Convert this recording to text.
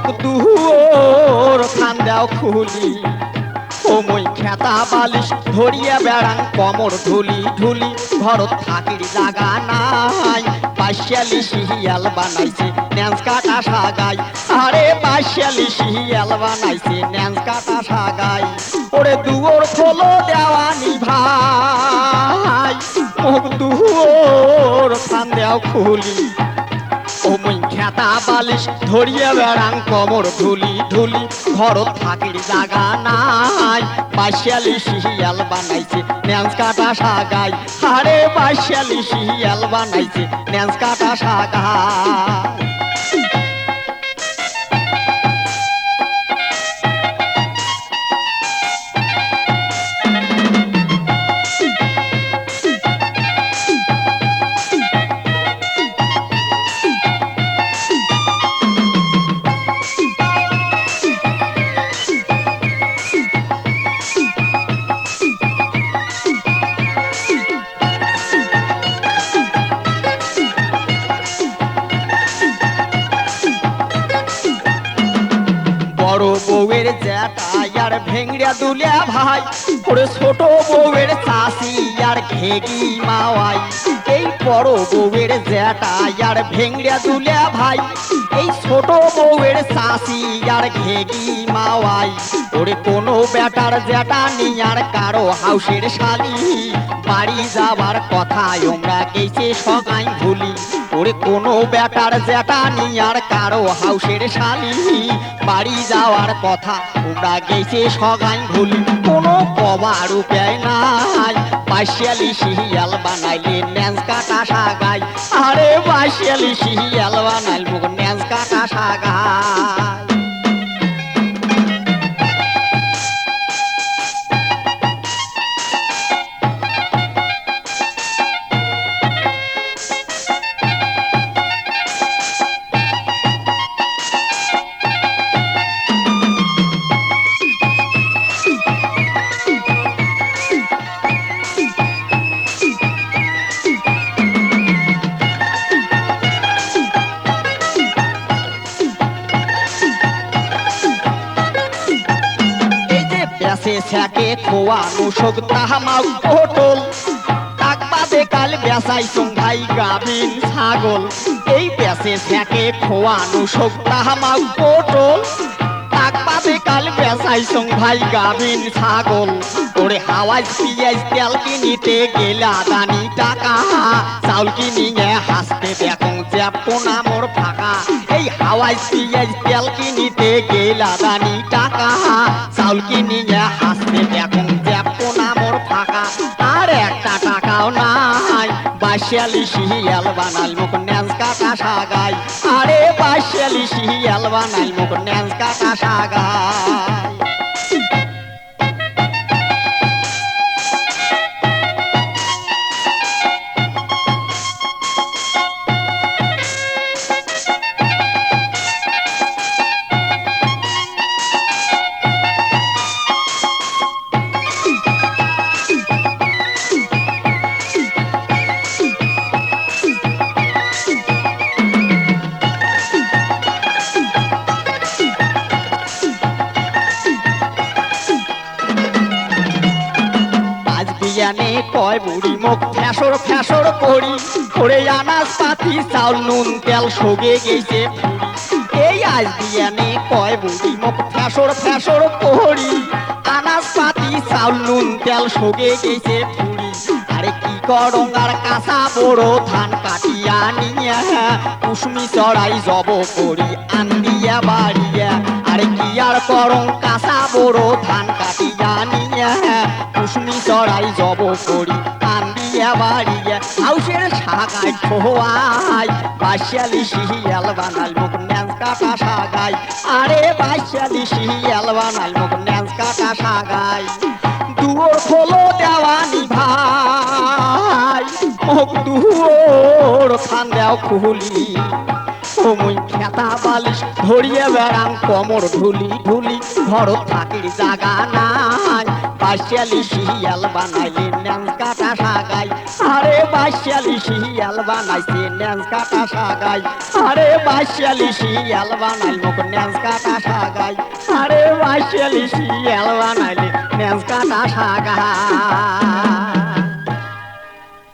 মুখ দুয়োর খান দাও খুলি ও মই খেতা বালিশ ধরিয়া বেড়াং কমর ঢুলি ঢুলি ঘরত থাকির জাগা নাই পাশালি শিয়াল বানাইছে ন্যান্স কাটা সাগাই আরে পাশালি শিয়াল বানাইছে ন্যান্স কাটা সাগাই ওরে দুয়োর খোলো দেওয়ানি ভাই মুখ দুয়োর খান দাও খুলি ও মই খেতা বালিশ ধরিয়া বেড়াং কমর ঢুলি ঢুলি ঘরত থাকির জাগা নাই পাশালি শিয়াল বানাইছে ন্যান্স কাটা সাগাই আরে পাশালি শিয়াল বানাইছে ন্যান্স কাটা সাগাই বড় বউয়ের জ্যাঠা আর ভেংড়া দুলিয়া ভাই ওরে ছোট বউয়ের চাষি আর ঘেগি মাওয়াই এই বড় বউয়ের জ্যাঠা আর ভেংড়া দুলিয়া ভাই এই ছোট বউয়ের চাষি আর ঘেগি মাওয়াই ওরে কোনো বেটার জ্যাঠা নিয়ার কারো হাউসের শালি বাড়ি যাবার কথা আমরা গেছে সগাই ভুলি ওরে কোনো বেটার জ্যাঠা নিয়ার কারো হাউসের শালি বাড়ি যাওয়ার কথা তোমরা গেছে সগাই ভুলি কোনো কবার উপায় নাই পাশালি শিয়াল বানাইলে ন্যান্স কাটা সাগাই আরে পাশালি শিয়াল বানাইল মুখ ন্যান্স কাটা সাগাই বেসে ছ্যাকে খোয়ানো শোক তাহামাও পটল তাক বাদে কাল বেসাই ভাই গাভিন ছাগল এই বেসে ছ্যাকে খোয়ানো শোক তাহামাও পটল তাক বাদে কাল বেসাই ভাই গাভিন ছাগল ওরে হাওয়াজ পিঁয়াজ তেল কিনিতে গেলা দানি টাকা চাউল কিনিয়ে হাসতে দেখুন জ্যাপনা মোর ফাঁকা এই হাওয়াজ পিঁয়াজ তেল কিনিতে গেলা দানি টাকা চাউল কিনিয়ে হাসতে দেখুন জ্যাপনা মোর ফাঁকা আর একটা টাকাও নাই বাসিয়ালি শিয়াল বানাল মুখ ন্যান্স কাটা সাগাই আরে বাসিয়ালি শিয়াল বানাল মুখ ন্যান্স কাটা সাগাই জানে কয় বুড়ি মুখ ফ্যাসর ফ্যাসর করি করে আনাজ পাতি চাউল নুন তেল সগে গেছে এই আজ দিয়ানে কয় বুড়ি মুখ ফ্যাসর ফ্যাসর করি আনাজ পাতি চাউল নুন তেল সগে গেছে আরে কি করং আর কাঁচা বড় ধান কাটিয়া নিয়া কুসুমি চড়াই জব করি আন্দিয়া বাড়িয়া আরে কি আর করং কাঁচা বড় ধান কাটিয়া নিয়া কুসুমি চড়াই জব করি আন্দিয়া বাড়িয়া হাউসের সাগাই খোয়াই বাসিয়ালি শিয়াল বানাল মুখ ন্যান্স কাটা সাগাই আরে বাসিয়ালি শিয়াল বানাল মুখ ন্যান্স কাটা সাগাই দুয়োর খোলো দেওয়ানি ভাই মুখ দুয়োর খান দেও খুলি ও মুই খেতা বালিশ ধরিয়া বেড়াং কমর ঢুলি ঢুলি ঘরত থাকির জাগা নাই পাশালি শিয়াল বানাইলে ন্যান্স কাটা সাগাই আরে বাসিয়ালি শিয়াল বানাইছে ন্যাজ কাটা সাগাই আরে বাসিয়ালি শিয়াল বানাইল মুখ ন্যাজ কাটা সাগাই আরে বাসিয়ালি শিয়াল বানাইলে ন্যাজ কাটা সাগাই